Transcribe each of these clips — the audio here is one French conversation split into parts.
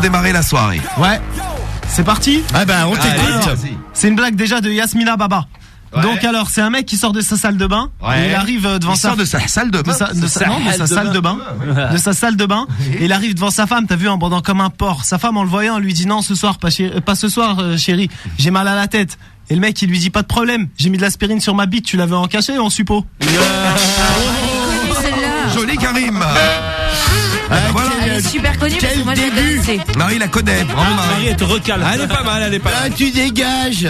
démarrer la soirée. Ouais. C'est parti. Ah bah on t'écoute. C'est une blague déjà de Yasmina Baba. Ouais. Donc alors c'est un mec qui sort de sa salle de bain. Ouais. Et il arrive devant sort de sa salle de bain. de sa salle de bain. De sa salle de bain. Et il arrive devant sa femme, t'as vu, en bandant comme un porc. Sa femme en le voyant lui dit non ce soir pas ce soir chérie, j'ai mal à la tête. Et le mec il lui dit pas de problème, j'ai mis de l'aspirine sur ma bite, tu l'avais en cachet ou en suppôt? Joli Karim. Voilà. Elle est super connue parce que moi je l'ai connaissais. Marie la connaît. Bravo Marie. Elle te recale. Elle est pas mal, elle est pas mal. Ah, tu dégages.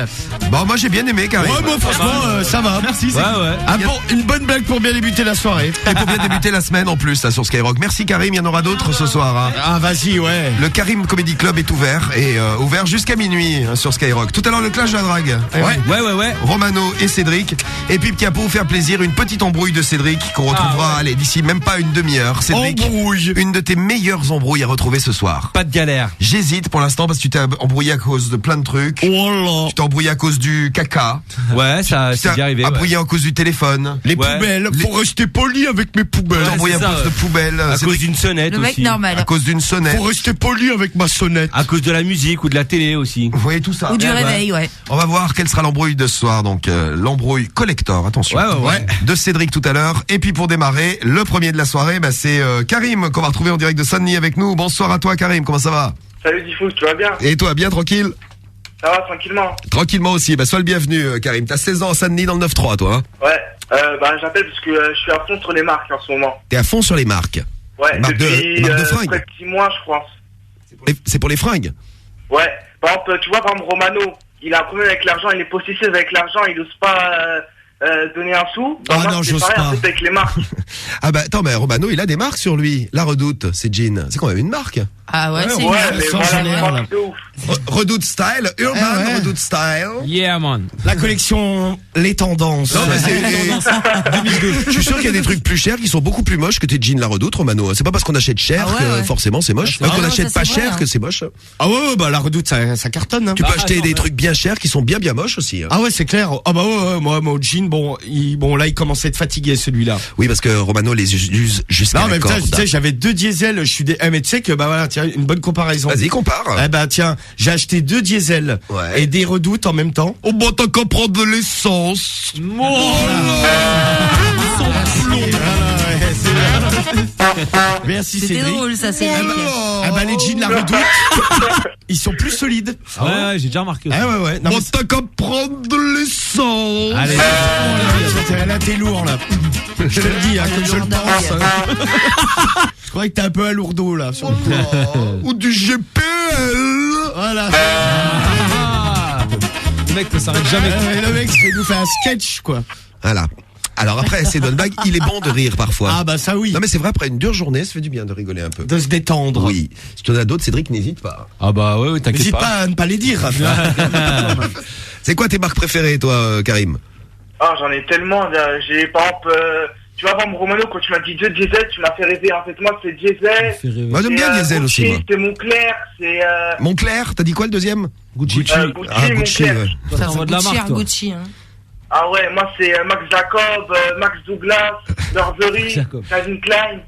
Bon, moi j'ai bien aimé Karim. Ouais, moi franchement, ça va. Merci. Ouais. Ah bon, une bonne blague pour bien débuter la soirée. Et pour bien débuter la semaine en plus là, sur Skyrock. Merci Karim, il y en aura d'autres ce soir. Hein. Ah vas-y, ouais. Le Karim Comedy Club est ouvert et ouvert jusqu'à minuit sur Skyrock. Tout à l'heure le clash de la drague. Ouais. Romano et Cédric. Et puis tiens, pour vous faire plaisir, une petite embrouille de Cédric qu'on retrouvera allez, d'ici même pas une demi-heure. Cédric, une de tes meilleures embrouilles à retrouver ce soir. Pas de galère. J'hésite pour l'instant parce que tu t'es embrouillé à cause de plein de trucs. Oh là. Tu t'es embrouillé à cause du caca. Ouais, ça c'est déjà arrivé. Embrouillé à cause du téléphone. Les poubelles, faut rester poli avec mes poubelles. Embrouillé à c'est ça, cause de poubelles. À cause d'une sonnette Le mec aussi. normal. À cause d'une sonnette. Faut rester poli avec ma sonnette. À cause de la musique ou de la télé aussi. Vous voyez tout ça. Ou du réveil, ouais. On va voir quelle sera l'embrouille de ce soir. Donc l'embrouille collector, attention. Ouais. De Cédric tout à l'heure. Et puis pour démarrer, le premier de la soirée, c'est Karim qu'on va retrouver en direct de Saint-Denis avec nous. Bonsoir à toi Karim, comment ça va? Salut Diffouz, tu vas bien? Et toi, bien tranquille? Ça va, tranquillement. Tranquillement aussi, sois le bienvenu Karim. T'as 16 ans à Saint-Denis dans le 9-3 toi hein? Ouais, j'appelle parce que je suis à fond sur les marques en ce moment. T'es à fond sur les marques. Ouais, Marque depuis de fringues. près de 6 mois je pense. C'est pour les fringues? Ouais, par exemple, tu vois, par exemple, Romano, il a un problème avec l'argent, il est possessif avec l'argent, il n'ose pas donner un sou. Ah moi, non, c'est j'ose pareil, pas. en fait, avec les marques. Ah bah attends, mais Romano il a des marques sur lui. La Redoute, c'est jean. C'est quand même une marque. Ah ouais, c'est Ouais, une mais sans voilà, gêner, c'est là. marque de ouf. Redoute Style, Urban ouais. Redoute Style. Yeah man. La collection Les Tendances. Non, mais je suis sûr qu'il y a des trucs plus chers qui sont beaucoup plus moches que tes jeans La Redoute, Romano. C'est pas parce qu'on achète cher Ah ouais, que ouais. forcément c'est moche. Ouais, Qu'on non, achète ça, pas c'est vrai, cher hein. que c'est moche. Ah ouais, bah la Redoute, ça cartonne. Hein. Tu peux Ah, acheter attends, des mais- trucs bien chers qui sont bien moches aussi. Hein. Ah ouais, c'est clair. Ah bah ouais, moi au jean, là il commençait à être fatigué celui-là. Oui, parce que Romano les use jusqu'à Non la mais putain, corde. tu sais, j'avais 2 diesels, mais tu sais que bah voilà, tiens, une bonne comparaison. Vas-y, compare. Eh bah tiens, j'ai acheté 2 diesels Ouais. et des Redoutes en même temps. Oh bah t'as qu'à prendre de l'essence. Merci C'était Cédric. drôle ça, c'est Ah bah les jeans La Redoute, ils sont plus solides. Ouais, j'ai déjà remarqué. Ah ouais. Non, Bah t'as qu'à prendre de l'essence. Allez. là t'es lourd là. Je te le dis, hein, comme je le pense. Je croyais que t'es un peu à lourdeau là. Sur le coup. Ou du GPL. Voilà. Le mec ne s'arrête jamais. Le mec il nous fait un sketch quoi. Voilà. Alors après, c'est bonne blague. Il est bon de rire parfois. Ah bah ça oui. Non mais c'est vrai, après une dure journée, ça fait du bien de rigoler un peu. De se détendre. Oui. Si tu en as d'autres, Cédric, n'hésite pas. Ah bah ouais, t'inquiète N'hésite pas. pas à ne pas les dire. C'est quoi tes marques préférées, toi, Karim? Ah, j'en ai tellement. J'ai, par exemple, tu vois, par exemple, Romano, quand tu m'as dit 2 diesel, tu m'as fait rêver. En fait, moi, c'est diesel. Moi, j'aime bien Diesel aussi, moi. C'est Moncler, c'est... Moncler, t'as dit quoi le deuxième? Gucci. Ah, Gucci, Moncler. ouais. Ça envoie de la Gucci, marque, toi. Gucci, hein. Ah ouais, moi, c'est Max Jacob, Max Douglas, Burberry, Jacob. Calvin Klein.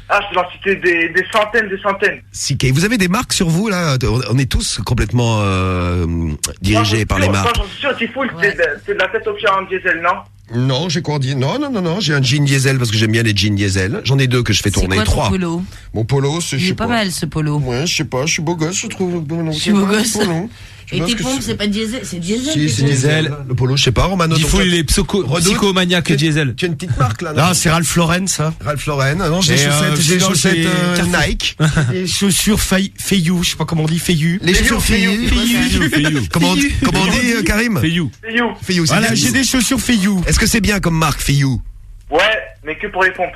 Ah, je peux en citer des centaines. CK, vous avez des marques sur vous, là? On est tous complètement dirigés par les marques. Moi, j'en suis sûr, Tifoul, Ouais. c'est de la tête aux pieds en diesel, non? Non, j'ai quoi dit? Non, j'ai un jean diesel parce que j'aime bien les jeans diesel. J'en ai 2 que je fais C'est tourner, quoi ton 3. polo? Mon polo, c'est, je Il sais est pas mal ce polo. Ouais, je sais pas, je suis beau gosse, je trouve. Je suis beau gosse. Et pense tes que pompes, c'est- c'est pas diesel, c'est diesel. Si, tes c'est pompes. diesel. Le polo, je sais pas, Romano. Il faut donc, les psychomaniaques diesel. Tu as une petite marque, là, non? Non, c'est Ralph Lauren ça. Ralph Lauren. Non, j'ai des Et, chaussettes, sinon, j'ai Nike. Les chaussures Feiyu, je sais pas comment on dit Feiyu. Les chaussures Feiyu. Comment on dit, Karim? Feiyu. C'est you. Feiyu, c'est Voilà, bien. j'ai des chaussures Feiyu. Est-ce que c'est bien comme marque, Feiyu? Ouais, mais que pour les pompes.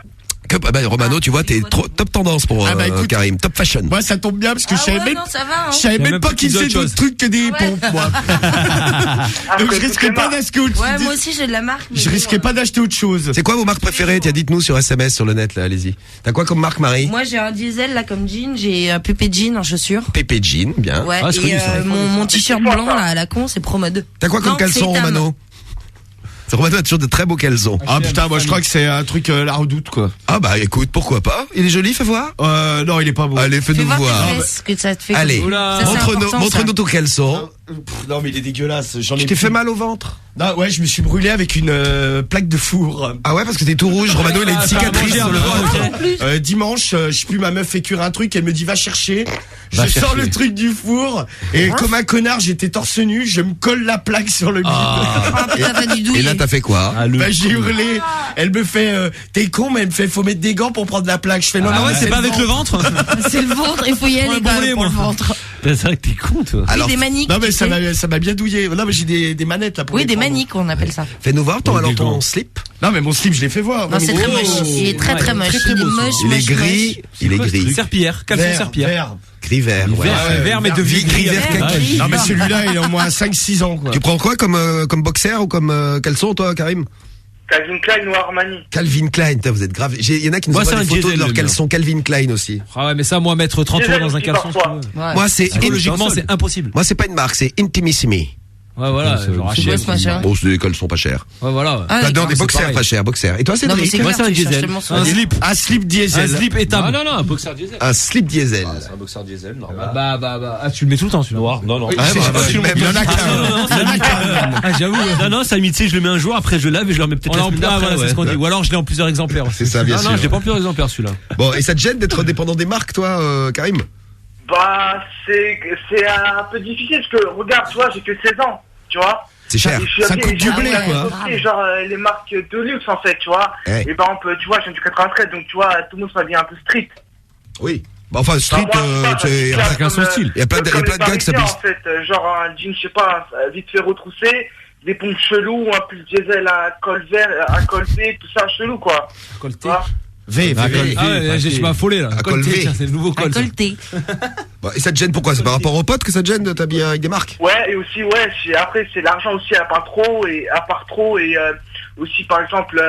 Romano, tu vois, t'es top tendance pour Ah bah, écoute, Karim, top fashion. Moi, ça tombe bien parce que Ah je savais ouais, même, non, ça va, hein. je savais même pas qu'ils faisaient d'autres d'autres trucs que des Ouais. pompes, moi. Donc je risquais pas d'acheter autre Ouais, moi chose. aussi j'ai de la marque. mais Je bon, risquais pas d'acheter autre chose. C'est quoi vos marques préférées? Tiens, dites-nous sur SMS, sur le net, là, allez-y. T'as quoi comme marque, Marie? Moi j'ai un diesel là comme jean, j'ai un pépé jean en chaussures. Pépé Jean, bien. Ouais, Ah, c'est et connu, ça. mon t-shirt blanc là à la con, c'est Promode. T'as quoi comme Non, caleçon, c'est Tam. Romano? Romano a toujours de très beaux caleçons. Ah putain, moi je crois que c'est un truc la Redoute quoi. Ah bah écoute, pourquoi pas? Il est joli, fais voir. Non, il est pas beau. Allez, fais-nous Fais voir voir. tes fesses, que ça te fait. Allez, Ça, c'est important, montre-nous ça. ton caleçon. Non mais il est dégueulasse. J'en ai Tu t'es fait mal au ventre? Non, ouais, je me suis brûlé avec une plaque de four. Ah ouais, parce que t'es tout rouge. Romano, il a une cicatrice sur le ventre. Dimanche, je sais plus, ma meuf fait cuire un truc, elle me dit va chercher. Je Va sors chercher. le truc du four et comme un connard, j'étais torse nu, je me colle la plaque sur le bide. Ah, putain, t'as du Et douille. là, t'as fait quoi? Bah, j'ai hurlé. Elle me fait t'es con, mais elle me fait faut mettre des gants pour prendre la plaque. Je fais non non, C'est pas avec le ventre? C'est le ventre, il faut y aller quand brûlé, même pour moi. le ventre. C'est vrai que t'es con, toi. Alors, Oui, des maniques. Non mais tu ça sais. m'a bien douillé. Non mais j'ai des manettes là pour Oui, les des prendre. maniques, on appelle ça. fais-nous voir Oh, alors des ton gants. slip. Non mais mon slip, je l'ai fait voir. Non, c'est très Oh. moche. Il est très très moche. Très, très Il est beau, moche, Il est moche, gris. Il est gris. Serpillière, caleçon Vert, serpillière. vert. Gris vert. Ouais. Vert, mais de Gris, gris vert, avec- kaki. gris. Non mais celui-là, il a au moins 5-6 ans quoi. Tu prends quoi comme boxer ou comme caleçon, toi, Karim? Calvin Klein ou Armani. Calvin Klein, putain, vous êtes grave. Il y en a qui nous Moi, envoient c'est des un photos de diesel, leurs le mien. caleçons Calvin Klein aussi. Ah ouais, mais ça, moi, mettre 30 euros dans un caleçon, Parfois. c'est- Ouais. Moi, c'est psychologiquement, c'est impossible. Moi, c'est pas une marque, c'est Intimissimi. Ouais, voilà, genre C'est quoi ce machin? Bon, c'est des caleçons pas chers. Ouais, voilà. Ah, T'as d'accord. des c'est boxers pareil. pas chers, boxers. Et toi, Non, mais Cédric? c'est Moi, clair, c'est un tu cherches diesel. tellement sur Un le- slip. Un slip diesel. Un slip étable. Non, un boxer diesel. Un slip diesel. C'est un boxer diesel, normal. Ah, tu le mets tout le temps, celui-là. Noir, non. Ah, bah, Il en a qu'un. Ah, j'avoue. Non, ça limite, tu sais, je le mets un jour, après je lave et je le remets peut-être On la l'a en semaine plus, d'après, voilà, c'est ouais. ce qu'on dit. Ou alors, je l'ai en plusieurs exemplaires. C'est ça, bien sûr. Non, je l'ai pas en plusieurs exemplaires, celui-là. Bon, et ça te gêne d'être dépendant des marques, toi, Karim? Bah, c'est un peu difficile parce que, regarde, tu vois, j'ai que 16 ans, tu vois. C'est cher. Et je suis Ça habillé- coûte du blé, j'ai quoi. adopté, genre, les marques de luxe, en fait, tu vois. Ouais. Et par exemple, tu vois, je viens du 93, donc tu vois, tout le monde s'habille un peu street. Oui. Bah, enfin, street, Bah, moi, je sais pas, c'est- comme, son style. Il y a plein de comme les gars qui s'habillent. Parisiens, en fait, genre un jean, je sais pas, vite fait retroussé, des pompes chelous, un pull diesel, un col vert, un col V, tout ça chelou, quoi. Tu vois. V. Ah ouais, je m'affolé, là. Un Col col T, V. tiens, c'est le nouveau Un col. ça. colleté. Bon, et ça te gêne pourquoi? C'est par rapport aux potes que ça te gêne de t'habiller avec des marques? Ouais, et aussi, ouais, après, c'est l'argent aussi à part trop, et aussi, par exemple,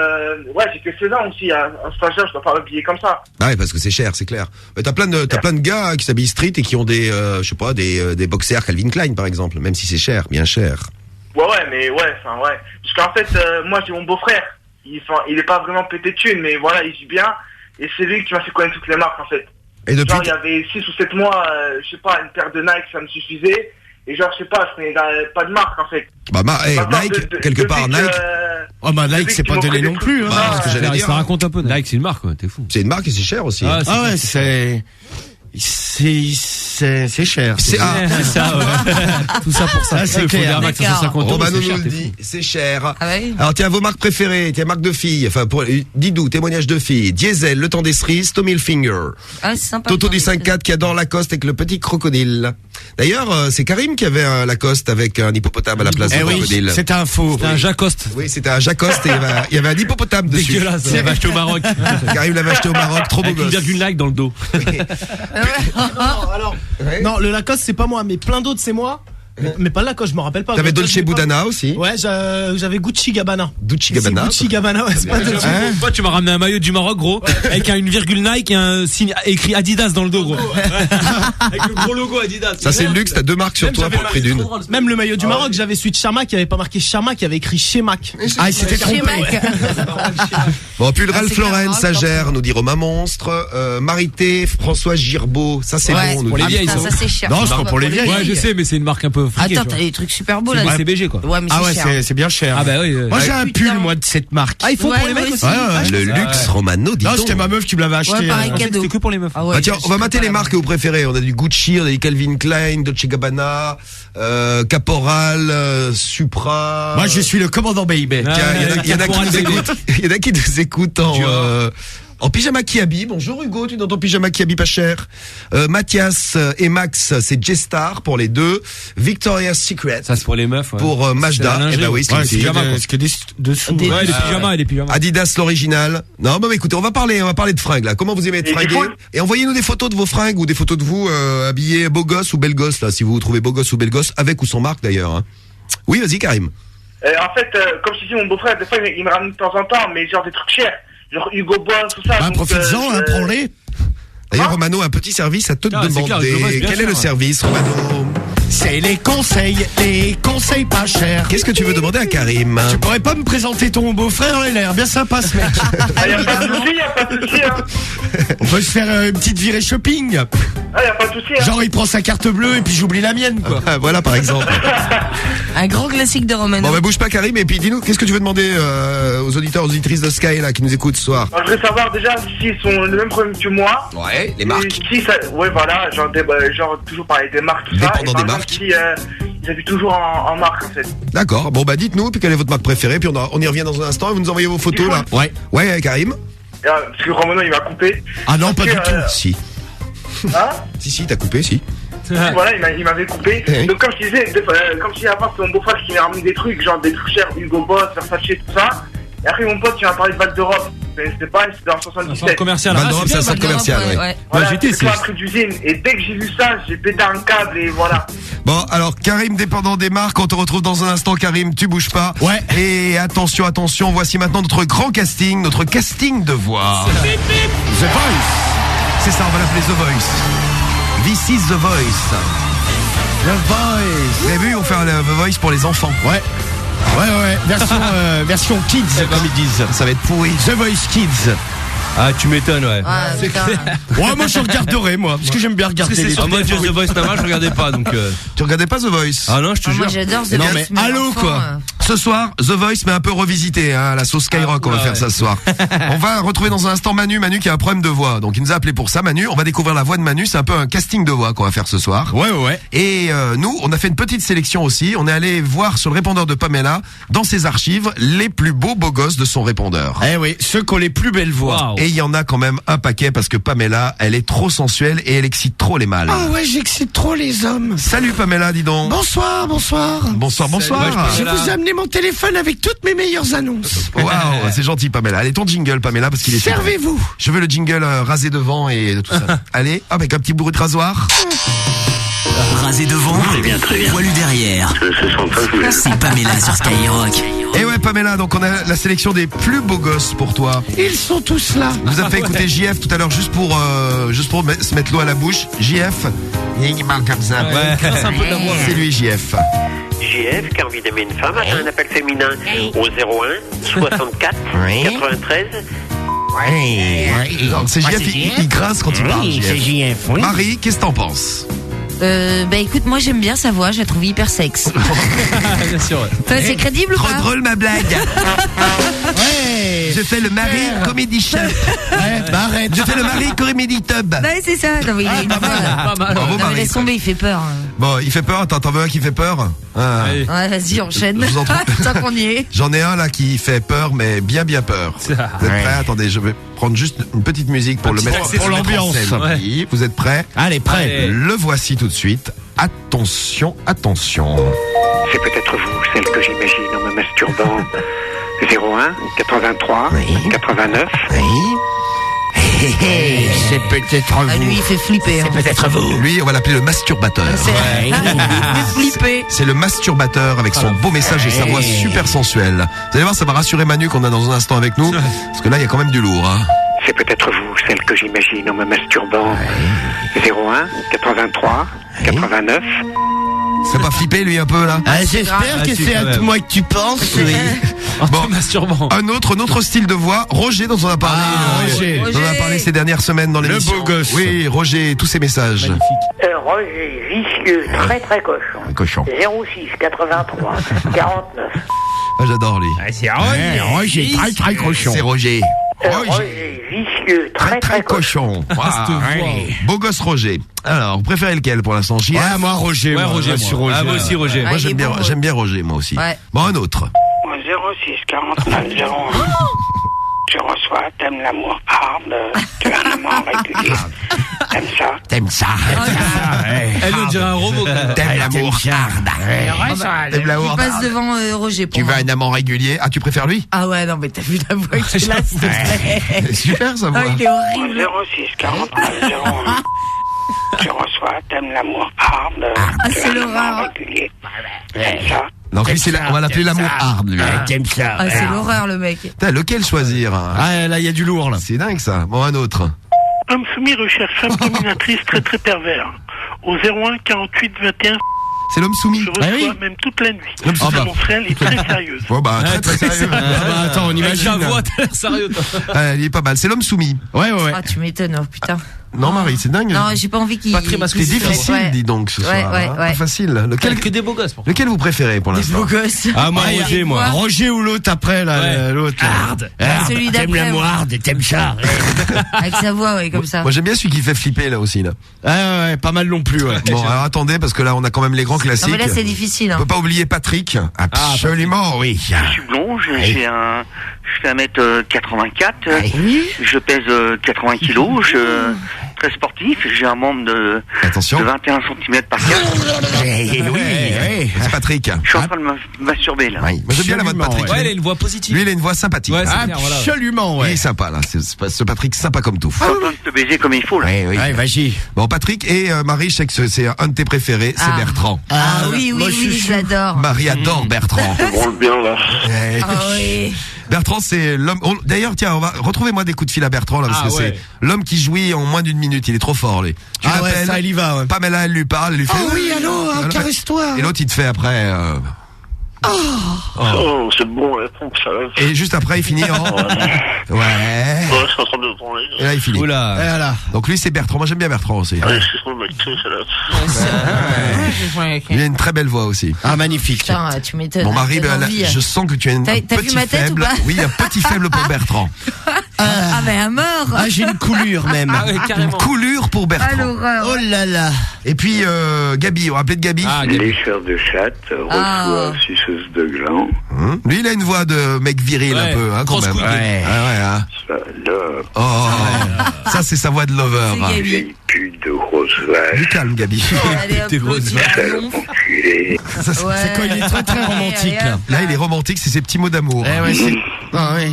ouais, j'ai que 16 ans aussi, un stagiaire, je dois pas m'habiller comme ça. Bah ouais, parce que c'est cher, c'est clair. Mais t'as plein de gars qui s'habillent street et qui ont des, je sais pas, des boxers Calvin Klein, par exemple, même si c'est cher, bien cher. Ouais, mais ouais, enfin, ouais. Parce qu'en fait, moi, j'ai mon beau-frère. Il est pas vraiment pété de thunes, mais voilà, il vit bien. Et c'est lui qui m'a fait connaître toutes les marques, en fait. Et depuis, Genre, il y avait 6 ou 7 mois, je sais pas, une paire de Nike, ça me suffisait. Et genre, je sais pas, ce n'est pas de marque, en fait. bah, Maintenant, Nike, de- quelque depuis part, que, Nike, Oh bah Nike, c'est pas donné non plus. Hein. Bah, c'est ce que j'allais Ça dire. raconte un peu. Nike, c'est une marque, quoi, t'es fou. c'est une marque et c'est cher aussi. Ah, Ah ouais, c'est cher. C'est, C'est ça, ouais. Tout ça pour ça. Ah, c'est Il faut clair. dire un max à D'accord. 150 euros. Romano c'est cher, nous le t'es dit, fou. c'est cher. Ah ouais. Alors tiens, vos marques préférées, tiens, marques de filles, enfin pour Didou, témoignage de filles, Diesel, Le Temps des cerises, Tommy Hilfiger, Ah, c'est sympa. Toto du 5-4 qui adore Lacoste avec le petit crocodile. D'ailleurs, c'est Karim qui avait un Lacoste avec un hippopotame à la place Eh du oui, crocodile. c'était un faux. C'est un Jacoste. Oui, c'était un Jacoste et il y avait un hippopotame dessus. Dégueulasse. On l'avait acheté au Maroc. Karim l'avait acheté au Maroc, trop beau Avec une gosse. virgule like dans le dos. Non, le Lacoste, c'est pas moi, mais plein d'autres, c'est moi. Mais pas le Lacoste, je me rappelle pas. T'avais Lacoste, Dolce je sais pas. Budana aussi. Ouais, j'avais Gucci Gabbana. Dolce Mais c'est Gabbana. Gucci Gabbana, ouais, c'est pas Dolce. Hein Toi, tu m'as ramené un maillot du Maroc, gros, avec une virgule Nike et un signe écrit Adidas dans le dos, gros. Avec le gros logo Adidas. Ça c'est le luxe, t'as 2 marques sur toi pour le prix d'une. Même le maillot du Maroc, j'avais celui de Chama qui avait pas marqué Chama, qui avait écrit Chemac. Ah, il s'était Chez trompé. Mac. Bon, pull Ralph c'est clair, Lauren, Maroc, Sagère, nous dit Romain Monstre, Marité, François Girbeau, ça c'est Ouais. bon, nous Pour les dit. vieilles, Ah, ça. ça c'est cher. Non, c'est Bah, pas pour les vieilles. Ouais, je sais, mais c'est une marque un peu friquée. Attends, t'as des trucs super beaux là. C'est BCBG, quoi. Ouais, mais Ah ouais, c'est cher. c'est bien cher. Ah bah oui. Moi j'ai un Putain. pull moi de cette marque. Ah, ils font Ouais, pour les mecs ouais, aussi. Ouais, ouais. Le luxe Romano, dis Non, donc. c'était ma meuf qui me l'avait acheté. Ouais, pareil, hein. cadeau. C'était que pour les meufs. Ah ouais, Bah tiens, on va je mater sais les pas. marques que vous préférez. On a du Gucci, on a du Calvin Klein, Dolce Gabbana, Caporal, Supra. Moi je suis le commandant Baby. Tiens, il y en a qui nous écoutent. Il y en a qui nous écoutent en pyjama Kiabi. Bonjour Hugo, tu es dans ton pyjama Kiabi pas cher. Mathias et Max, c'est J-Star pour les deux. Victoria's Secret Ça, c'est pour les meufs. Ouais. pour C'est la Majda. lingerie. Eh ben oui, c'est Ouais, une c'est fille. que des dessous. Des- Ouais, les pyjamas, les pyjamas. Adidas l'original. Non, mais écoutez, on va parler de fringues là. Comment vous aimez être Et fringué? du coup- Et envoyez-nous des photos de vos fringues ou des photos de vous habillés beau gosse ou belle gosse là, si vous vous trouvez beau gosse ou belle gosse, avec ou sans marque d'ailleurs. Hein. Oui, vas-y Karim. En fait, comme je te dis, mon beau-frère, des fois, il me ramène de temps en temps, mais genre des trucs chers. Genre Hugo Boss, tout ça. Bah, donc, profites-en, hein, prends-les. D'ailleurs, Quoi Romano, un petit service à te Ah, c'est clair, demander. Hugo Boss, bien Quel est sûr, le ouais. service, Romano? C'est les conseils pas chers. Qu'est-ce que tu veux demander à Karim? Tu pourrais pas me présenter ton beau-frère? Il a l'air bien sympa ce mec. Ah, y'a pas de soucis, hein. On peut se faire une petite virée shopping. Ah, y'a pas de soucis, hein. Genre il prend sa carte bleue et puis j'oublie la mienne quoi. Voilà par exemple. Un grand classique de Romano. Bon bah bouge pas Karim, et puis dis-nous, qu'est-ce que tu veux demander aux auditeurs, aux auditrices de Sky là qui nous écoutent ce soir? Alors, je voudrais savoir déjà s'ils sont le même problème que moi. Ouais, les Et marques. Si ça, ouais, voilà, genre toujours parler des marques, tout ça. Dépendant Et par des exemple, marques. Si ils habitent toujours en marque, en fait. D'accord, bon bah dites-nous, puis quelle est votre marque préférée, puis on y revient dans un instant et vous nous envoyez vos photos là. Ouais. Ouais Karim. Parce que Romano, il m'a coupé. Ah non, pas Parce du que, tout. Si. Hein? Si, t'as coupé, si. Voilà, il m'avait coupé. Oui. Donc, comme je disais, comme je disais avant, c'est mon beau-frère qui m'a ramené des trucs, genre des trucs chers, Hugo Boss, Versace, tout ça. Et après, mon pote, il m'a parlé de Val d'Europe. C'était pas, c'était en Un 77. centre commercial. Val Ah, d'Europe, c'est c'est un bien, centre commercial, ouais. Ouais. Voilà, j'étais, c'est un truc d'usine. Et dès que j'ai vu ça, j'ai pété un câble et voilà. Bon, alors Karim, dépendant des marques, on te retrouve dans un instant. Karim, tu bouges pas. Ouais. Et attention, voici maintenant notre grand casting, notre casting de voix. The Voice. C'est ça, on va l'appeler The Voice. This is The Voice. The Voice. Vous avez vu, on fait un The Voice pour les enfants. Ouais. Ouais. Version kids, comme ils disent. Ça va être pourri. The Voice Kids. Ah, tu m'étonnes, ouais. Ah, putain. Ouais, moi je regarderai, moi. Parce que j'aime bien regarder les Ah, moi, The Voice normal, je regardais pas, donc. Tu regardais pas The Voice? Ah non, je te Ah, moi jure. j'adore The Non, Voice, mais allô, enfants, quoi. Ce soir, The Voice, mais un peu revisité, hein, la sauce Skyrock, on va Ah, faire ouais. ça ce soir. On va retrouver dans un instant Manu qui a un problème de voix. Donc il nous a appelé pour ça, Manu. On va découvrir la voix de Manu, c'est un peu un casting de voix qu'on va faire ce soir. Ouais. Et nous, on a fait une petite sélection aussi. On est allé voir sur le répondeur de Pamela, dans ses archives, les plus beaux gosses de son répondeur. Eh oui, ceux qui ont les plus belles voix. Waouh. Et il y en a quand même un paquet parce que Pamela, elle est trop sensuelle et elle excite trop les mâles. Ah ouais, j'excite trop les hommes. Salut Pamela, dis donc. Bonsoir. Bonsoir. Je vous ai amené mon téléphone avec toutes mes meilleures annonces. Waouh, c'est gentil Pamela. Allez, ton jingle Pamela, parce qu'il est super. Servez-vous. Je veux le jingle rasé devant et tout ça. Allez, hop, avec un petit bruit de rasoir. Rasé devant, poilu derrière. C'est Pamela sur Skyrock. Et ouais Pamela, donc on a la sélection des plus beaux gosses pour toi. Ils sont tous là. On vous a fait écouter JF tout à l'heure juste pour se mettre l'eau à la bouche. JF, il parle comme ça. Ouais, c'est un peu de la voix. C'est lui JF. JF qui a envie d'aimer une femme a fait un appel féminin au 01 64 Oui. 93. Donc c'est JF, il grince quand il parle. c'est JF. JF, oui. Marie, qu'est-ce que t'en penses? Bah écoute, moi j'aime bien sa voix, je la trouve hyper sexe. Bien sûr, ouais. Toi, c'est crédible ou Trop pas? drôle ma blague. Ouais. Je fais le mari comédie chef. Ouais, bah arrête. Je fais le mari comédie tub. Ouais, c'est ça. Non, mais il est Pas mal. Bravo, Non, mais Marie. laisse tomber, il fait peur. Bon, il fait peur. T'en veux un qui fait peur? Ah. Allez. Ouais, vas-y, enchaîne. Je vous en prie. Tant qu'on y est. J'en ai un là qui fait peur, mais bien peur. Vous êtes prêts? Attendez, je vais prendre juste une petite musique pour Un le petit mettre accès pour sur l'ambiance. l'écran. Ouais. Oui, vous êtes prêts? Allez, prêt. Allez. Le voici tout de suite. Attention. C'est peut-être vous, celle que j'imagine en me masturbant. 01 83 89. C'est peut-être Ah, vous. lui, il fait flipper. Hein. Peut-être vous. Lui, on va l'appeler le masturbateur. Il fait flipper. C'est le masturbateur avec son beau message et sa voix super sensuelle. Vous allez voir, ça va rassurer Manu qu'on a dans un instant avec nous. Parce que là, il y a quand même du lourd. Hein. C'est peut-être vous, celle que j'imagine en me masturbant. 01 83 89. Ça va flipper lui un peu là? Ah, j'espère Ah, que si, c'est quand à même. moi que tu penses. Oui. Bon. Masturbant. Un autre style de voix, Roger dont on a parlé. Roger. On en a parlé ces dernières semaines dans l'émission. beau gosse. Oui, Roger, tous ses messages. Roger, vicieux, très très cochon. Un cochon. 06 83 49. Ah, j'adore lui. C'est Roger, très cochon. C'est Roger. Roger, vicieux, Très cochon. Cette voix. Beau gosse Roger. Alors, vous préférez lequel pour l'instant? JF? Ouais, moi Roger. Ouais, moi, Roger, je suis moi. Roger. Ah, moi aussi, Roger. Moi il est j'aime bon, bien Roger, moi aussi. Ouais. Bon, un autre. 06 49 01. Tu reçois, t'aimes l'amour hard, tu as un amour régulier. T'aimes ça? T'aimes ça. Elle nous dirait un robot. quand même. T'aimes l'amour. T'aimes Il l'amour. passe devant Roger pour Tu veux moi. un amant régulier? Ah, tu préfères lui? Ah ouais, non, mais t'as vu la voix qu'il a, s'il te plaît. C'est super sa voix. Ah, il est horrible. 06 49 01. Tu reçois, t'aimes l'amour hard, tu as c'est un l'horreur. amour régulier. T'aimes ça? Donc lui, on va l'appeler l'amour hard, lui. T'aimes ça. Ah, c'est l'horreur, le mec. Putain, lequel choisir? Ah, là, il y a du lourd, là. C'est dingue ça. Bon, un autre. Homme soumis recherche femme dominatrice très très pervers. Au 01 48 21. C'est l'homme soumis. Je reçois même toute la nuit. L'homme soumis. Mon frère, il est très sérieux. Bon bah très sérieux. Attends, on imagine. La voix, t'as l'air sérieux, toi. Il est pas mal. C'est l'homme soumis. Ouais. Ah, tu m'étonnes, oh putain. Non Marie, c'est dingue. Non, j'ai pas envie qu'il. Pas très C'est masculin. difficile, Ouais. dis donc ce soir. Ouais. Pas facile. Que des beaux gosses, pour Lequel vous préférez pour Des l'instant? beaux gosses. Ah, moi, Ouais, Roger, moi. quoi Roger ou l'autre après, là, Ouais. l'autre. Arde. Celui T'aimes d'après, la ouais. moirde, t'aimes ça. Avec sa voix, ouais, comme ça. Moi j'aime bien celui qui fait flipper là aussi là. Ouais, pas mal non plus, ouais. Bon alors attendez parce que là on a quand même les grands Non, classiques. mais là, c'est difficile, On hein. peut pas oublier Patrick. Absolument, oui. Je suis blond, je fais 1m84, je pèse 80 kilos, je très sportif, j'ai un membre de Attention. 21 cm par 4. Oui. C'est Patrick. Je suis en train de me masturber là. Oui. Moi j'aime bien la voix de Patrick. Ouais, elle a une voix positive. Lui il a une voix sympathique. Ouais, c'est clair, voilà. Absolument, Il ouais. est sympa là. C'est ce Patrick sympa comme tout. Je suis en train de te baiser comme il faut là. Oui. Ouais, vas-y. Bon Patrick et Marie, je sais que c'est un de tes préférés, c'est Ah. Bertrand. Ah oui, moi, je l'adore. Marie adore Bertrand. On le bien là. Ouais. Ah oui. Bertrand, c'est l'homme. D'ailleurs, tiens, retrouvez-moi des coups de fil à Bertrand là, parce Ah, que ouais. c'est l'homme qui jouit en moins d'une minute. Il est trop fort, lui. Tu Ah ouais, l'appelles, ça, il y va, ouais. Pamela, elle lui parle, elle lui fait. Oh oui, allô, Voilà. caresse-toi. Et l'autre, il te fait après. Oh, c'est bon, la pompe, ça va. Et juste après, il finit en. Ouais. Ouais, je suis en train de branler. Et là, il finit. Oula. Voilà. Donc lui, c'est Bertrand. Moi, j'aime bien Bertrand aussi. Ouais, excuse-moi, mec, c'est là. Il a une très belle voix aussi. Ah, magnifique. Putain, tu m'étonnes. Bon, Marie, Donne ben, là, envie. je sens que tu as un T'as vu petit ma tête ou faible. pas Oui, un petit faible pour Bertrand. Ah, mais à mort. Ah, j'ai une coulure même. Ah ouais, Une carrément. coulure pour Ah, Bertrand. l'horreur. Oh là là. Et puis Gabi, on va appeler de Gabi. Ah, Gabi. Lécheur de chatte, Ah. suceuse de gland, Lui, il a une voix de mec viril Ouais, un peu, hein, quand grosse même. couille, Ouais, ouais, hein. salope, Oh, ça c'est sa voix de lover. C'est Gabi. vieille pute de grosse vache, Du calme, Gabi. Allez, hop, Des grosses tu vas à donf. enculé. Ça, c'est- Ouais. C'est quand il est très très romantique, Allez, là. hop. Là, il est romantique, c'est ses petits mots d'amour. Eh ouais, c'est. Ah, oui.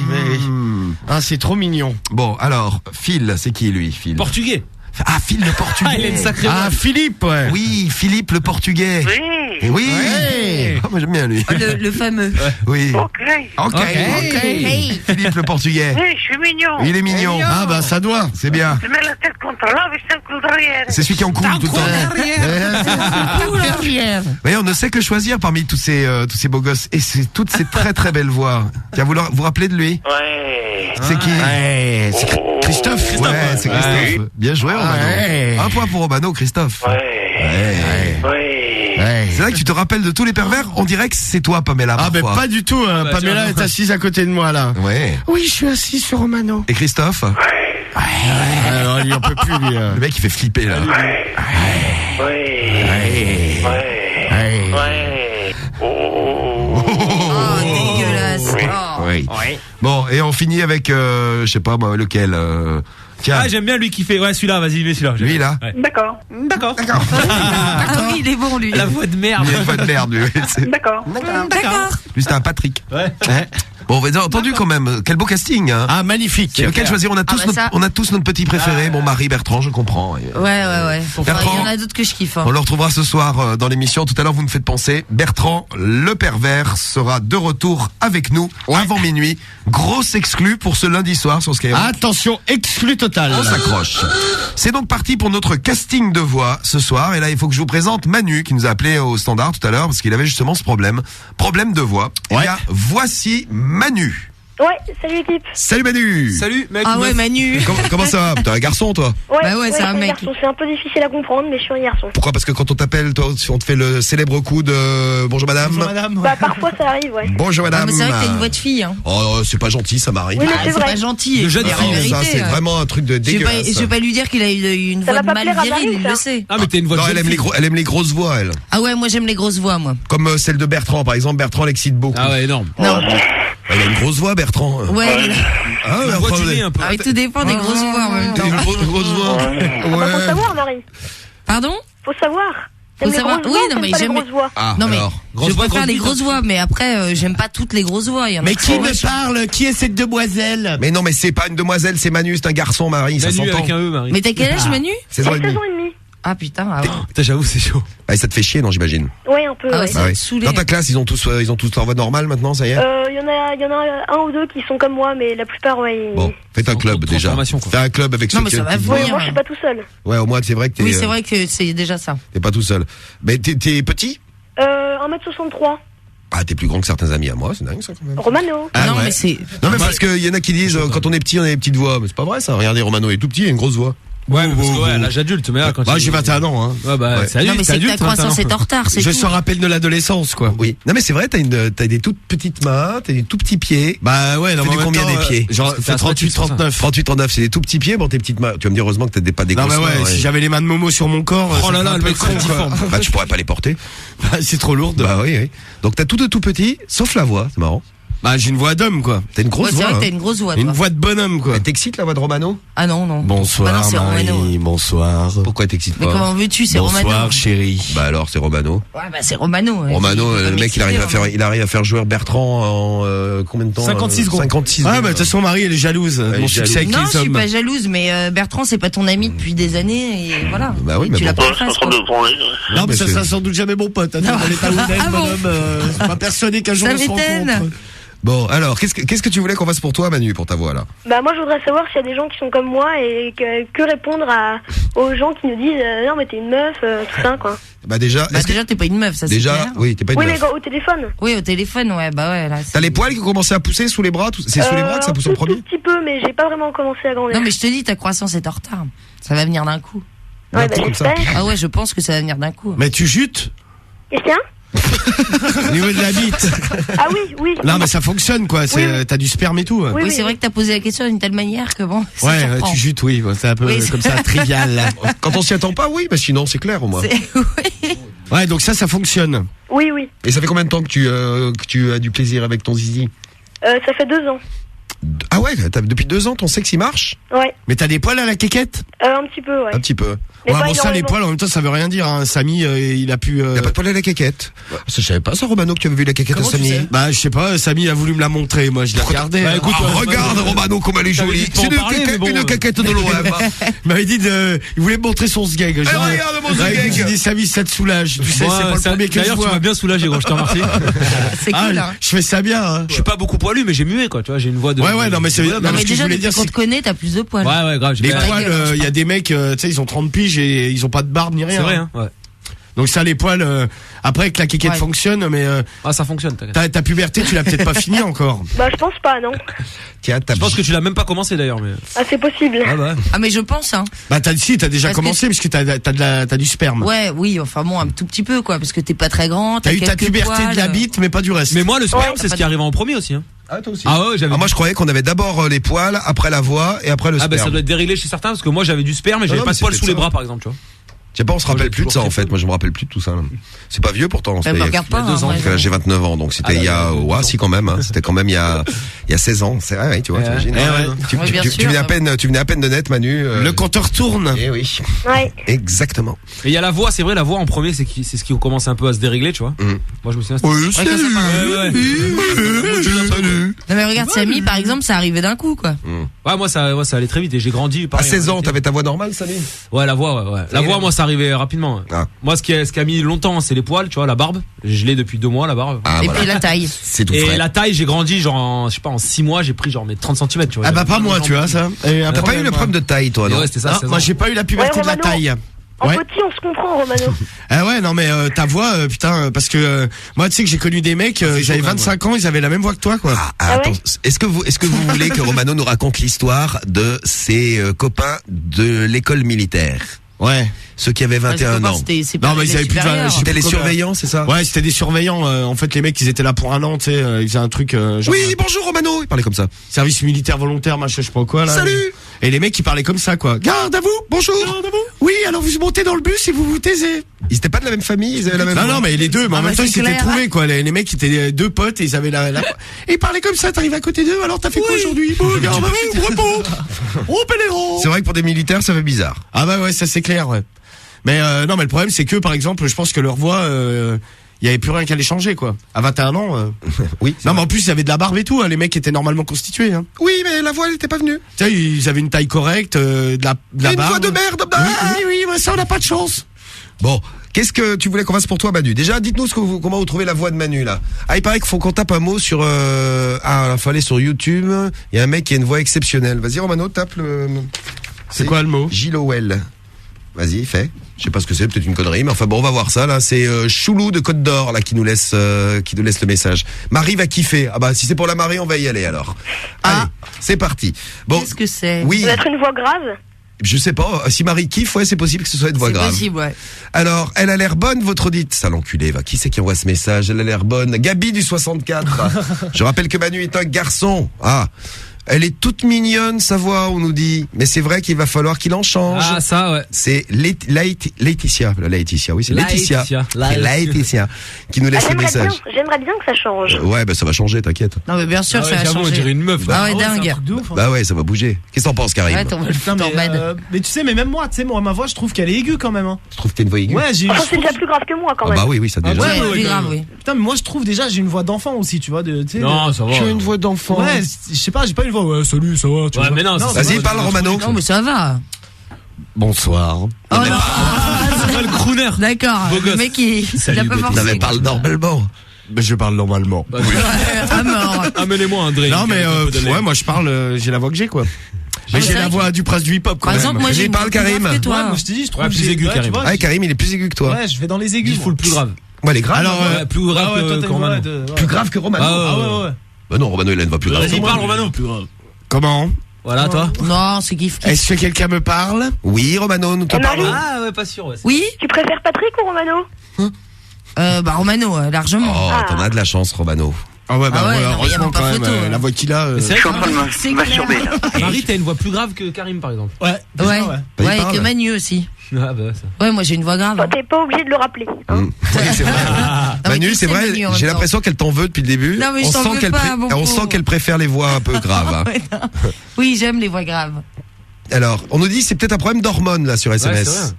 Ah, c'est trop mignon. Bon, alors, Phil, c'est qui lui, Phil? Portugais. Ah, Phil le portugais. Ah, il a une sacrée Ah, voix. Philippe, ouais. Oui, Philippe le portugais. Oui, Et oui. Ouais. Oh, moi j'aime bien lui. Le fameux. Oui. ok. Ok. Hey. Philippe le portugais. Oui, je suis mignon. Il est mignon. Ah, bah, ça doit. C'est bien. Je mets la tête contre l'arbre et je le coup derrière. C'est celui qui est en coule tout le temps. Mais on ne sait que choisir parmi tous ces beaux gosses et c'est toutes ces très très belles voix. Tiens, vous vous rappelez de lui? Ouais. C'est qui? Ouais, c'est Christophe. Ouais, c'est Christophe. Bien joué, Romano. Ouais. Un point pour Romano, Christophe. Ouais. Ouais. C'est vrai que tu te rappelles de tous les pervers. On dirait que c'est toi, Pamela. Ah, ben parfois. pas du tout. Hein. Bah, Pamela tiens. est assise à côté de moi, là. Ouais. Oui, je suis assis sur Romano. Et Christophe? Alors, il en peut plus, lui. Le mec, il fait flipper là. Oh, dégueulasse. Oh. Oui. Bon, et on finit avec, je sais pas moi, lequel. Tiens, Ah, j'aime bien lui qui fait. Ouais, celui-là, vas-y, mets celui-là. lui là. Ouais. D'accord. D'accord. Ah oui, il est bon, lui. La voix de merde. Il a une voix de merde, lui. C'est- D'accord. D'accord. Lui, c'était un Patrick. Ouais. Bon, vous avez entendu quand même. Quel beau casting, hein. Ah, magnifique. Lequel choisir? On a tous, bah ça. on a tous notre petit préféré. Bon, Marie, Bertrand, je comprends. Ouais. Enfin, Bertrand. il y en a d'autres que je kiffe. Hein. On le retrouvera ce soir dans l'émission. Tout à l'heure, vous me faites penser. Bertrand, le pervers, sera de retour avec nous avant minuit. Grosse exclue pour ce lundi soir sur Skyrock. Attention, exclu total. On s'accroche. C'est donc parti pour notre casting de voix ce soir. Et là, il faut que je vous présente Manu qui nous a appelé au standard tout à l'heure parce qu'il avait justement ce problème de voix. Eh Ouais. bien, voici Manu. Ouais, salut l'équipe. Salut Manu. Salut, mec. Ah ouais, meuf. Manu. Comment ça va? T'es un garçon, toi? Ouais, Bah ouais, c'est un je suis mec. garçon. C'est un peu difficile à comprendre, mais je suis un garçon. Pourquoi? Parce que quand on t'appelle, toi, on te fait le célèbre coup de bonjour madame. Bonjour, madame. Bah parfois ça arrive, ouais. Bonjour Ah, madame. mais c'est vrai que t'as une voix de fille. Hein. Oh, c'est pas gentil, ça m'arrive. Oui, mais Ah, c'est c'est vrai. pas gentil. De jeune mais fille. en vérité, Ça, c'est vraiment un truc de Je vais dégueulasse. pas lui dire qu'il a une Ça voix va de pas mal plaire à viril, Marie, il ça. le sait. Ah, mais t'es une voix Non, de elle jeune aime, fille. elle aime les grosses voix, elle. Ah ouais, moi j'aime les grosses voix, moi. Comme celle de Bertrand, par exemple. Bertrand l'excite beaucoup. Ah ouais, énorme. Non. Elle a une grosse voix, Bertrand. Ouais, Ah, La Bertrand, voix du elle nez a un peu. ah, tout dépend des grosses voix en même temps. une grosse voix. Bah, faut savoir, Marie. Pardon? Faut savoir. T'aimes les savoir. grosses Oui, voix ou non, t'aimes mais pas les j'aime- grosses voix. Ah, Non mais alors. Grosse je voix, préfère grosse les bite, grosses voix, mais après j'aime pas toutes les grosses voix. Il y en a Mais qui trop. me parle? Qui est cette demoiselle? Mais non, mais c'est pas une demoiselle, c'est Manu, c'est un garçon, Marie, ça Manu s'entend. avec un E, Marie. Mais t'as quel âge, Manu? Saison et demie. 16 ans et demi. Ah putain, ah ouais. Putain, j'avoue, c'est chaud. Bah, ça te fait chier, non, j'imagine. Ouais, un peu. Ah ouais, ouais. ça va te saouler. Dans ta classe, ils ont tous leur voix normale maintenant, ça y est. Il y en a un ou deux qui sont comme moi, mais la plupart, ouais. Bon, faites un club déjà. Transformation, quoi. Fais un club avec Non, ceux mais qui. ça va Ouais, venir. moi, je suis pas tout seul. Ouais, au moins c'est vrai que t'es. Oui, c'est vrai que c'est déjà ça. T'es pas tout seul. Mais t'es petit. 1m63. Ah, t'es plus grand que certains amis à moi, c'est dingue ça quand même. Romano. Ah, non, ouais. mais c'est. Non, mais parce qu'il y en a qui disent quand on est petit, on a des petites voix. Mais c'est pas vrai ça. Regardez, Romano est tout petit, il a une grosse voix. Ouais, mais parce que, ouais, à l'âge adulte, mais là, quand Bah, j'ai 21 ans, hein. Ouais, bah, Ouais. c'est adulte. Non, mais c'est que ta croissance est en retard, c'est Je tout. me rappelle de l'adolescence, quoi. Oui. Non, mais c'est vrai, t'as des toutes petites mains, t'as des tout petits pieds. Bah ouais, non, Fais mais du en même combien temps, des pieds Genre, C'était fait un 38, statut, 39. 38, 39, c'est des tout petits pieds, bon, tes petites mains. Tu vas me dire heureusement que t'as pas des Non, grosses mais ouais, mains, si j'avais les mains de Momo sur mon corps. Oh ça là ferait là, un le peu mec, con, c'est quoi. difforme. Bah, tu pourrais pas les porter. Bah, c'est trop lourd. Bah oui, oui. Donc t'as tout de tout petit, sauf la voix, c'est marrant. Bah, j'ai une voix d'homme, quoi. T'as une Ouais, grosse c'est voix. vrai que t'as Hein. une grosse voix. Une toi. voix de bonhomme, quoi. Elle t'excite la voix de Romano? Ah non, non. Bonsoir, Bah non, c'est Romano. Marie. Bonsoir. Pourquoi elle t'excite Mais pas? comment veux-tu, c'est Bonsoir, Romano. chérie. Bah alors, c'est Romano. Ouais, bah c'est Romano. ouais. Romano, Il va le mec, il arrive m'exciter, à faire jouer Bertrand en combien de temps? 56 secondes. 56 Ah, secondes. bah, de toute façon, Marie, elle est jalouse. de Elle mon est succès jalouse. avec Non, les je suis hommes. pas jalouse, mais Bertrand, c'est pas ton ami depuis des années, et voilà. Bah oui, mais Tu l'as bon. pas en face, quoi. Non, mais mais ça c'est- sera sans doute jamais mon pote. Attends, Non. dans l'état où on est, Ah bon bonhomme, je suis pas persuadé qu'un jour Ça on se m'étonne. rencontre. Bon, alors, qu'est-ce que tu voulais qu'on fasse pour toi, Manu, pour ta voix, là? Bah, moi, je voudrais savoir s'il y a des gens qui sont comme moi et que répondre aux gens qui nous disent non, mais t'es une meuf, tout ça, quoi. Bah déjà, Bah déjà, t'es pas une meuf, ça c'est déjà, clair. oui, t'es pas une Oui, mais meuf. quand- au téléphone. Oui, au téléphone, ouais, bah ouais, là. T'as les poils qui ont commencé à pousser sous les bras? C'est sous les bras que ça pousse en Tout premier? petit peu, mais j'ai pas vraiment commencé à grandir. Non, mais je te dis, ta croissance est en retard. Ça va venir d'un coup. Ouais, bah, comme ça. j'espère. Ah ouais, je pense que ça va venir d'un coup. Mais tu jutes Qu'est-ce qu'il y a au niveau de la bite. Ah oui, oui. Non, mais ça fonctionne, quoi. C'est, Oui. t'as du sperme et tout. Oui, Oui, c'est vrai que t'as posé la question d'une telle manière que bon, ça Ouais, surprend. tu jutes, oui. C'est un peu Oui, c'est- comme ça, trivial. Quand on s'y attend pas, oui, mais sinon, c'est clair, au moins. Oui. Ouais, donc ça fonctionne. Oui, oui. Et ça fait combien de temps que tu as du plaisir avec ton zizi? Ça fait 2 ans. Ah ouais, depuis 2 ans, ton sexe, il marche? Ouais. Mais t'as des poils à la quéquette? Un petit peu, ouais. Un petit peu. Mais Ouais, pas bon, ça, les énormément. poils, en même temps, ça veut rien dire, hein. Samy, il a pu, Il y a pas de poil à la caquette. Ça, je savais pas ça, Romano, que tu avais vu la caquette de Samy. Bah, je sais pas, Samy a voulu me la montrer, moi, je l'ai regardé. Bah, hein. écoute, Regarde, Romano, comme elle est T'avais jolie. dit de pas C'est en une parler, mais bon, une caquette de l'OM. Il m'avait dit il voulait me montrer son sgeg. Genre, regarde mon ouais, sgeg. j'ai dit, Samy, ça te soulage. Tu sais, Ouais, c'est pas le ça- premier que je D'ailleurs, tu vois. m'as bien soulagé, gros, je te remercie. C'est Ah, cool, hein. je fais ça bien, hein. Je suis pas beaucoup poilu, mais j'ai mué, quoi, tu vois, j'ai une voix de. Ouais, non, mais c'est, Ouais, non, Non, mais mais ce que je déjà, voulais depuis dire, qu'on c'est te connaît, t'as plus de poils. ouais, grave, j'ai les bien- poils, il y a des mecs, tu sais, ils ont 30 piges et ils ont pas de barbe ni rien. C'est vrai, hein, ouais. Donc ça, les poils, après que la kékette Ouais. fonctionne, mais Ah, ça fonctionne, t'inquiète. ta puberté, tu l'as peut-être pas fini encore. Bah, je pense pas, non. Tiens, Je pense que tu l'as même pas commencé d'ailleurs, mais. Ah, c'est possible. Ah bah. Ah, mais je pense, hein. Bah t'as déjà Parce commencé parce que t'as du sperme. Ouais, oui, enfin bon, un tout petit peu, quoi, parce que t'es pas très grand, T'as eu ta quelques puberté poils. de la bite, mais pas du reste. Mais moi, le sperme, Ouais, c'est ce qui arrive en premier aussi, hein. Ah, toi aussi. Ah ouais, j'avais. Ah, moi, je croyais qu'on avait d'abord les poils, après la voix et après le Ah bah ça sperme. doit être déréglé chez certains parce que moi j'avais du sperme et Non, j'avais non, pas mais de poils c'est sous les peut-être bras ça. par exemple, tu vois. Je sais pas, on se rappelle j'ai plus de ça toujours en fait. Moi, je me rappelle plus de tout ça. Là. C'est pas vieux pourtant. Ça C'était me regarde pas, il y a 2 ans. hein, Parce que là, j'ai 29 ans, donc c'était il y a, ouais, si quand même. Hein. C'était quand même il y a 16 ans. C'est vrai, tu vois. t'imagines. Tu Ouais, bien sûr. venais à peine de naître, Manu. Le compteur tourne. Eh oui. Ouais. Exactement. Et il y a la voix, c'est vrai, la voix en premier, c'est ce qui commence un peu à se dérégler, tu vois. Moi je me souviens. c'était- Oui, Ouais, quand ça parle. salut. Non, mais regarde, Samy, par exemple, ça arrivait d'un coup, quoi. Ouais, moi ça allait très vite et j'ai grandi. À pareil, 16 ans, hein. t'avais ta voix normale, Samy? Ouais, la voix, ouais. La voix, moi ça arrivait rapidement. Ouais. Ah. Moi ce qui a mis longtemps, c'est les poils, tu vois, la barbe. Je l'ai depuis 2 mois, la barbe. Ah, Et voilà. puis la taille. C'est tout Et frais. la taille, j'ai grandi genre en, je sais pas, en 6 mois, j'ai pris genre mes 30 cm, tu vois. Ah bah pas moi, tu vois ça. T'as pas eu le problème de taille, toi, non? Ouais, c'était ça. Non, 16 moi ans. j'ai pas eu la puberté Ouais, de la Romano. taille. En Ouais. petit, on se comprend, Romano. Ah ouais, non mais ta voix, putain, parce que moi tu sais que j'ai connu des mecs, ils avaient 25 ans, ils avaient la même voix que toi, quoi. Ah Attends, ouais est-ce que vous voulez que Romano nous raconte l'histoire de ses copains de l'école militaire? Ouais. Ceux qui avaient 21 ans. C'est Non, pas mais ils avaient plus de 20 supérieur. je sais C'était les plus combien. surveillants, c'est ça? Ouais, c'était des surveillants. En fait, les mecs, ils étaient là pour un an, tu sais, ils faisaient un truc. Genre, Oui, bonjour Romano. Il parlait comme ça. service militaire volontaire, machin, je sais pas quoi là. Salut. Et les mecs, ils parlaient comme ça, quoi. Garde à vous. Bonjour. Oui, alors vous montez dans le bus et vous vous taisez. Ils étaient pas de la même famille, ils avaient la même. Non, non, mais les deux, mais en Ah, même bah, temps, ils c'est s'étaient clair. trouvés, quoi. Les mecs étaient deux potes et ils avaient la... Et ils parlaient comme ça, t'arrives à côté d'eux, alors t'as fait quoi aujourd'hui? Oh, garde à vous, repos. Oh, péléron. C'est vrai que pour des militaires, ça fait bizarre. Ah bah ouais, ça c'est clair, ouais. Mais non, mais le problème, c'est que, par exemple, je pense que leur voix, il y avait plus rien qu'à les changer, quoi. À 21 ans. Oui. Non, mais en plus, il y avait de la barbe et tout. Hein. Les mecs étaient normalement constitués. Hein. Oui, mais la voix, elle était pas venue. Tu sais, ils avaient une taille correcte, de la Une barbe. voix de merde. Oui, ouais, ça, on n'a pas de chance. Bon, qu'est-ce que tu voulais qu'on fasse pour toi, Manu? Déjà, dites-nous comment vous trouvez la voix de Manu, là. Ah, il paraît qu'il faut qu'on tape un mot sur... il faut aller sur YouTube. Il y a un mec qui a une voix exceptionnelle. Vas-y, Romano, tape le... C'est quoi le mot? Gilowell. Vas-y, fais. Je sais pas ce que c'est, peut-être une connerie, mais enfin bon, on va voir ça, là. C'est Choulou de Côte d'Or, là, qui nous laisse le message. Marie va kiffer. Ah bah, si c'est pour la Marie, on va y aller, alors. Allez, c'est parti. Bon. Qu'est-ce que c'est? Oui. Ça doit être une voix grave. Je sais pas, si Marie kiffe, ouais, c'est possible que ce soit une voix grave. C'est possible, ouais. Alors, elle a l'air bonne, votre dite. Ça l'enculé, va. Qui c'est qui envoie ce message? Elle a l'air bonne. Gabi du 64. Je rappelle que Manu est un garçon. Ah. Elle est toute mignonne, sa voix, on nous dit. Mais c'est vrai qu'il va falloir qu'il en change. Ah, ça, ouais. C'est Laetitia. Laetitia, oui, c'est Laetitia. C'est Laetitia qui nous laisse le message. J'aimerais bien que ça change. Ouais, bah ça va changer, t'inquiète. Non, mais bien sûr, Ah ouais, ça va j'avoue, on changer. dirait une meuf. Ah ouais, dingue. C'est un truc de ouf, hein. Bah ouais, ça va bouger. Qu'est-ce que t'en penses, Karim? Ouais, on va le Putain, foutre en bed. mais tu sais, mais même moi, tu sais, moi, ma voix, je trouve qu'elle est aiguë quand même. Hein. Tu trouves que t'as une voix aiguë? Ouais, j'ai. Enfin, c'est déjà plus grave que moi quand Ah même. bah oui, ça déjà. ouais, Ouais, plus grave, oui. Putain, mais moi, je trouve déjà, j'ai une voix d'enfant aussi, tu vois. Tu sais, Non, ça va. Tu as une voix d'enfant. Ouais, je sais pas, j'ai pas une voix. Ouais, salut, ça va. Tu Ouais, vois. mais non, c'est- Vas-y, moi, parle, je- Romano. Non, mais ça va. Bonsoir. Oh non. Ah, le crooner. D'accord. Beau Le gosse. mec, il a Salut, pas Betty. forcé. Non, mais parle normalement. Mais je parle normalement. Bah, Ouais, à mort. Amenez-moi André. Non, mais Un peu de lait. ouais, moi je parle, j'ai la voix que j'ai, quoi. Mais c'est j'ai vrai la que- voix du prince du hip-hop, quand Par même. exemple, moi, Vas-y, j'ai une parle, voix plus grave Karim. que Ouais, moi, moi, je te dis, je trouve Ouais, que plus j'ai- aigu, ouais, Karim. tu vois, Ah, Karim, il est plus aigu que toi. Ouais, je vais dans les aigus. Il faut le plus grave. Ouais, elle est grave. Alors, Ouais, plus grave Ah ouais, toi, que t'as une voix Romano. de. Plus grave que Romano. Ah, Ah ouais, ouais. Bah non, Romano, il a une voix plus grave. Vas-y, parle, Romano. comment? Voilà, toi. Non, c'est kiff kiff. Est-ce que quelqu'un me parle? Oui, Romano, nous te Marie parlons. Ah, ouais, pas sûr, ouais. Oui? Tu préfères Patrick ou Romano? Bah, Romano, largement. Oh, t'en as de la chance, Romano. Ah ouais, bah Ah ouais, ouais, non, mais y a heureusement même pas quand même, photo, hein. la voix qu'il a. Mais c'est vrai Je suis en train de C'est me masturber là. que Marie, t'as une voix plus grave que Karim, par exemple. Ouais, Ouais. déjà, ouais. Bah, il Ouais, et parle. que Manu aussi. Ah, bah, ça. Ouais, moi, j'ai une voix grave. Toi, t'es pas obligé de le rappeler. Hein. Oui, c'est vrai. Non, mais Manu, qui c'est c'est vrai, Manu, en même j'ai temps l'impression qu'elle t'en veut depuis le début. Non, mais je on t'en sent veux qu'elle pas, mon on pauvre. sent qu'elle préfère les voix un peu graves. Hein. Ouais, non. Oui, j'aime les voix graves. Alors, on nous dit que c'est peut-être un problème d'hormones là sur Ouais, SMS. c'est vrai.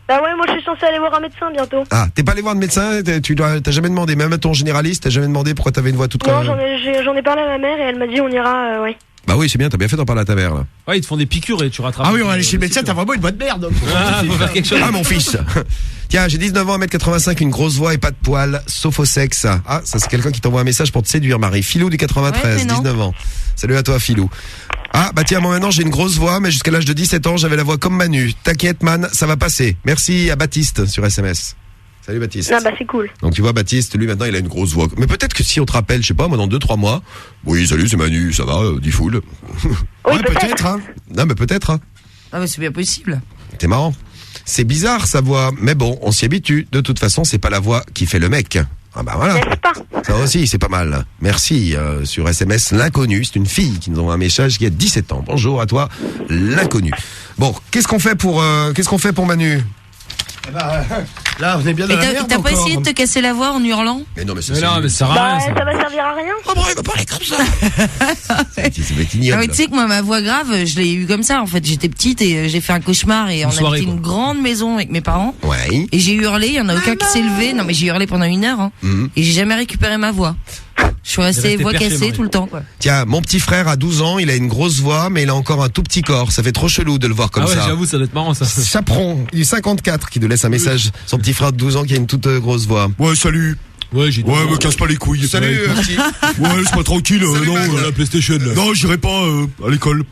Bah ouais, moi je suis censé aller voir un médecin bientôt. Ah, t'es pas allé voir de médecin? T'as jamais demandé, même à ton généraliste, t'as jamais demandé pourquoi t'avais une voix toute Non, j'en ai parlé à ma mère et elle m'a dit on ira, ouais. Bah oui, c'est bien, t'as bien fait d'en parler à ta mère là. Ouais, ils te font des piqûres et tu rattrapes. Ah oui, on va aller chez le médecin, t'as vraiment une voix de merde. Ah, faut faire quelque chose. Ah mon fils. Tiens, j'ai 19 ans, 1m85, une grosse voix et pas de poils, sauf au sexe. Ah, ça c'est quelqu'un qui t'envoie un message pour te séduire, Marie. Philou du 93, Ouais, mais non. 19 ans. Salut à toi, Philou. Ah, bah tiens, moi maintenant j'ai une grosse voix, mais jusqu'à l'âge de 17 ans, j'avais la voix comme Manu. T'inquiète, man, ça va passer. Merci à Baptiste sur SMS. Salut Baptiste. Ah bah c'est cool. Donc tu vois, Baptiste, lui maintenant il a une grosse voix. Mais peut-être que si on te rappelle, je sais pas, moi dans 2-3 mois. Oui, salut, c'est Manu, ça va, dis full. Oui, Ouais, peut-être, hein. Non, mais peut-être, hein. Ah, mais c'est bien possible. C'est marrant. C'est bizarre sa voix, mais bon, on s'y habitue. De toute façon, c'est pas la voix qui fait le mec. Ah bah voilà. N'est-ce pas? Ça aussi, c'est pas mal. Merci. Sur SMS, l'inconnu, c'est une fille qui nous envoie un message qui a 17 ans. Bonjour à toi, l'inconnu. Bon, qu'est-ce qu'on fait pour Manu? Là, on est bien dans Et la t'as merde t'as pas encore. essayé de te casser la voix en hurlant? Mais non, mais Mais non, mais ça sert à Bah rien, ça. ça va servir à rien. Oh bon, il va parler comme ça. C'est ignoble. Ah oui, tu sais que moi, ma voix grave, je l'ai eu comme ça. En fait, j'étais petite et j'ai fait un cauchemar et on soirée, habitait quoi. une grande maison avec mes parents. Ouais. Et j'ai hurlé, il y en a aucun qui s'est levé. Non, mais j'ai hurlé pendant 1 heure. Hein. Mhm. Et j'ai jamais récupéré ma voix. Je suis restée resté voix perché, cassée Marie. tout le temps, quoi. Tiens, mon petit frère a 12 ans, il a une grosse voix, mais il a encore un tout petit corps. Ça fait trop chelou de le voir comme Ah ouais, ça. j'avoue, ça doit être marrant, ça. Chaperon, il est 54 qui nous laisse un message. Son petit frère de 12 ans qui a une toute grosse voix. Ouais, salut. Ouais, j'ai dit. Ouais, me casse pas les couilles. Salut, Ouais, petit. ouais laisse-moi tranquille. Salut, Non, Max. la PlayStation. Là. Non, j'irai pas à l'école.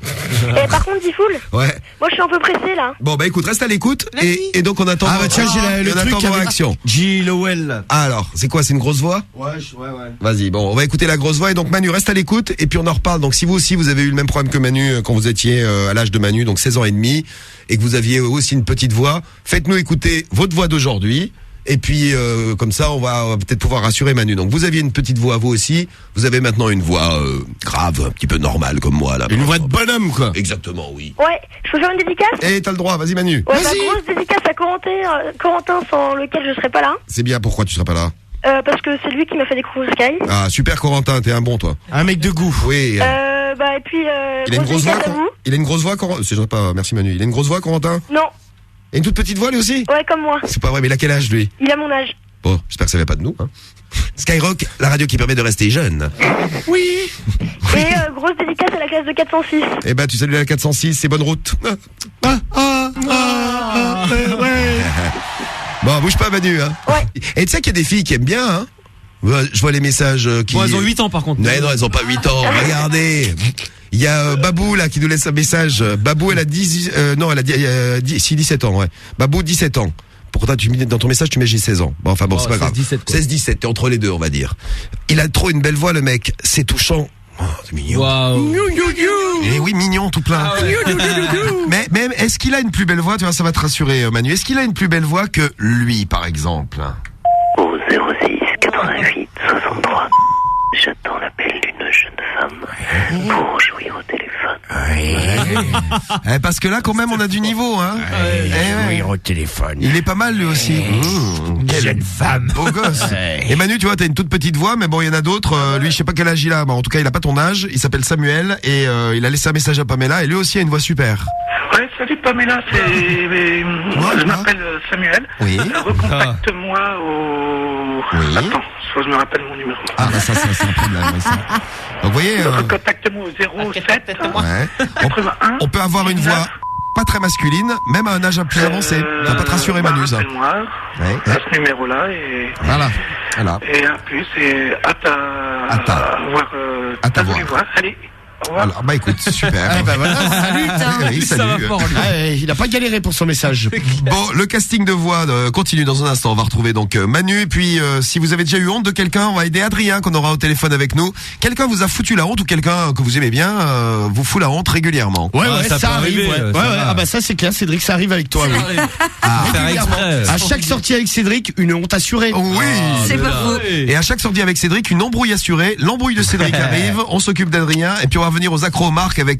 Et par contre, Difool, Ouais. moi je suis un peu pressée là. Bon, bah écoute, reste à l'écoute. Et donc on attend. Ah bah tiens, j'ai le on attend truc vos avec réactions. G. Lowell. Ah alors, c'est quoi, c'est une grosse voix? Ouais. Vas-y, bon, on va écouter la grosse voix. Et donc Manu, reste à l'écoute et puis on en reparle. Donc si vous aussi, vous avez eu le même problème que Manu quand vous étiez à l'âge de Manu, donc 16 ans et demi, et que vous aviez aussi une petite voix, faites-nous écouter votre voix d'aujourd'hui. Et puis comme ça, on va peut-être pouvoir rassurer Manu. Donc vous aviez une petite voix vous aussi, vous avez maintenant une voix grave, un petit peu normale comme moi là. Une voix de bonhomme, quoi. Exactement, oui. Ouais, je peux faire une dédicace? Et t'as le droit, vas-y Manu. Ouais, bah grosse dédicace à Corentin sans lequel je serais pas là. C'est bien, pourquoi tu seras pas là? Parce que c'est lui qui m'a fait découvrir Sky. Ah super Corentin, t'es un bon toi. Un mec de goût. Oui. Bah et puis Il a une grosse voix. dédicace à vous. Il a une grosse voix, Corentin. C'est pas. Merci Manu. Il a une grosse voix, Corentin. Non, Et une toute petite voix lui aussi. ouais comme moi. C'est pas vrai, mais il a quel âge lui? Il a mon âge. Bon, j'espère que ça vient pas de nous. Hein. Skyrock, la radio qui permet de rester jeune. Oui. Et grosse dédicace à la classe de 406. Eh ben, tu salues la 406, c'est bonne route. Ouais. Bon, bouge pas, Manu. Hein. Ouais. Et tu sais qu'il y a des filles qui aiment bien, hein. Je vois les messages qui... Bon, elles ont 8 ans par contre. Non, elles ont pas 8 ans. Regardez. Il y a Babou là qui nous laisse un message. Babou, elle a 17 ans, ouais. Babou, 17 ans. Pourtant, dans ton message, tu mets j'ai 16 ans. Bon, enfin bon, c'est pas grave. 16-17, t'es entre les deux, on va dire. Il a trop une belle voix, le mec. C'est touchant. Oh, c'est mignon. Waouh. Et oui, mignon, tout plein. Mais est-ce qu'il a une plus belle voix? Tu vois, ça va te rassurer, Manu. Est-ce qu'il a une plus belle voix que lui, par exemple? Au 06 88 63, j'attends l'appel d'une jeune femme pour jouir au téléphone. Parce que là, quand même, on a du niveau, hein. Jouir au téléphone. Il est pas mal, lui aussi. Quelle jeune femme. Beau gosse. Et Manu, tu vois, t'as une toute petite voix, mais bon, il y en a d'autres. Lui, je sais pas quel âge il a. Bon, en tout cas, il a pas ton âge. Il s'appelle Samuel et il a laissé un message à Pamela. Et lui aussi a une voix super. Ouais, salut Pamela, je m'appelle Samuel. Oui. Recontacte-moi au... Oui. Attends, faut que je me rappelle mon numéro. Ah, bah ça, c'est un problème. Ça. Donc, vous voyez... Recontacte-moi au 07 Ouais. 81. On peut avoir une voix pas très masculine, même à un âge plus avancé. Ça va pas te rassurer, Manu, ça. Rappelle-moi à ce numéro-là et... Voilà. Et un plus, et à ta voix. Allez. Alors, bah écoute, super. Bah voilà, salut. Oui, salut. Il a pas galéré pour son message. Bon, le casting de voix continue dans un instant. On va retrouver donc Manu. Et puis, si vous avez déjà eu honte de quelqu'un, on va aider Adrien qu'on aura au téléphone avec nous. Quelqu'un vous a foutu la honte ou quelqu'un que vous aimez bien vous fout la honte régulièrement. Ouais, ça ça peut arrive. arriver, Ouais. Ah bah ça c'est clair, Cédric, ça arrive avec toi. Oui. Faire exprès. À chaque sortie avec Cédric, une honte assurée. Oui. C'est pas faux. Et à chaque sortie avec Cédric, une embrouille assurée. L'embrouille de Cédric arrive. On s'occupe d'Adrien et puis on va venir aux accros Marc avec